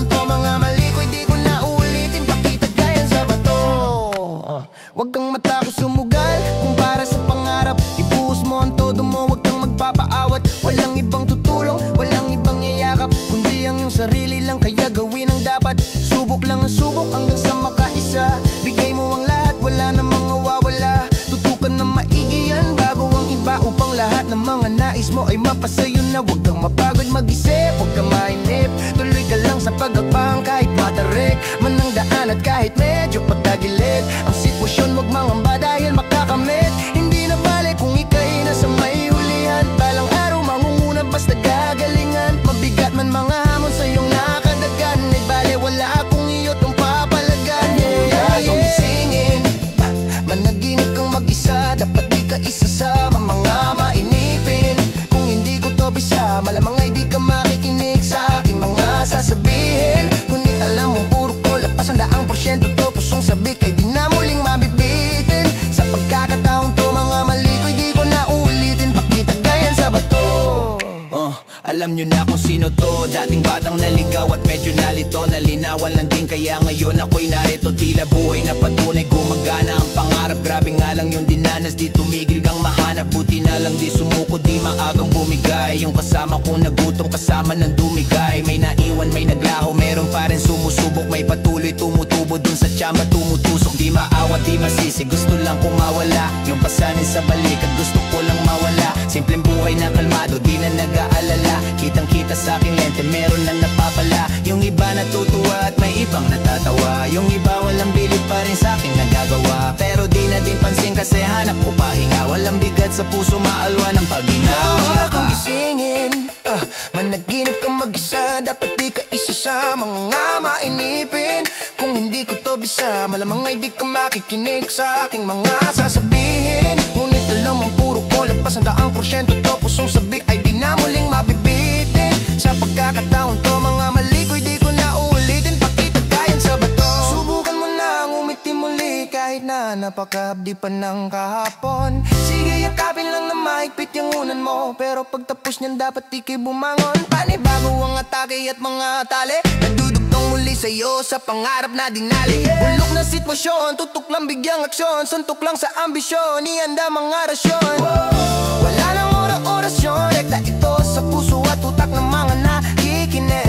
to mga mali ko, hindi ko na uulitin. Pakita gaya sa bato. Huwag kang matakot sumugal kung para sa pangarap. Ibuhos mo ang todo mo, huwag kang magpapaawat. Walang ibang tutulong, walang ibang yayakap, kundi ang iyong sarili lang, kaya gawin ang dapat. Subok lang ang subok hanggang sa makaisa. Bigay mo ang lahat, wala namang mawawala. Tutukan na maigi yan bago ang iba, upang lahat ng mga nais mo ay mapasayo na. Huwag kang mapagod mag-isip, huwag kang mainip. Tuloy ka lang sa pagkakbang kahit matarik man ang daan at kahit medyo pagtagilid ang sitwasyon. Huwag mangamba dahil makakamit. Hindi na bale kung ika'y nasa may hulihan. Balang araw mangunguna basta gagalingan. Mabigat man mga hamon sa iyong nakadagan, ay bale wala akong iyot ang papalagan. Kung gisingin, managinip kang mag-isa. Dapat di ka isa sa mga mainipin. Kung hindi ko to bisa, malamang ay di ka makikinig sa aking mga sasabihin. Ngunit alam mo puro ko lapas ang 100% to. Pusong sabik ay di na muling mabibitin. Sa pagkakataong to mga mali ko, di ko na uulitin. Pakita gayan sa bato. Alam nyo na kung sino to. Dating batang naligaw at medyo nalito. Nalinawan lang din kaya ngayon ako'y narito. Tila buhay na patunay, gumagana ang pangarap. Grabe nga lang yung dinanas, di tumigil kang mahanap. Buti na lang di sumuko, di maagang bumigay. Yung kasama ko nagutom, kasama ng dumigay. May naiwan, may naglaho, meron pa rin sumusubok. May patuloy tumutubo dun sa tiyama tumutusok. Di maawat, di masisi, gusto lang kumawala. Yung pasanin sa balik at gusto ko lang mawala. Simpleng buhay na kalmado, di na nag-aalala. Kitang kita sa aking lente, meron na napapala. Yung iba natutuwa at may ibang natatawa. Yung iba walang bilib pa rin sa aking nagagawa. Pero di na din pansin kasi hanap ko pahinga. Walang bigat sa puso, maalwa ng paghinga. Kung gisingin, managinip kang mag-isa. Dapat di ka isa sa mga mainipin. Kung hindi ko to bisa, malamang ay di ka makikinig sa aking mga sasabihin. Ngunit alam mo puro ko lapas ang 100% to. Pusong sabik ay di na muling mabibitin. Sa pagkakataon to mga mali ko, di ko na uulitin. Pakita gayan sa bato. Subukan mo na umiti muli kahit na napakabdi pa ng kahapon. Sige yakapin lang na mahigpit yung unan mo, pero pagtapos niyan dapat ikay bumangon. Panibago ang atake at mga tali, nadudugtong muli sa'yo sa pangarap na dinali. Bulok na sitwasyon, tutok lang bigyang aksyon. Suntok lang sa ambisyon, ihanda mga rasyon. Wala nang orasyon, rekta ito sa puso at utak ng mga nakikinig.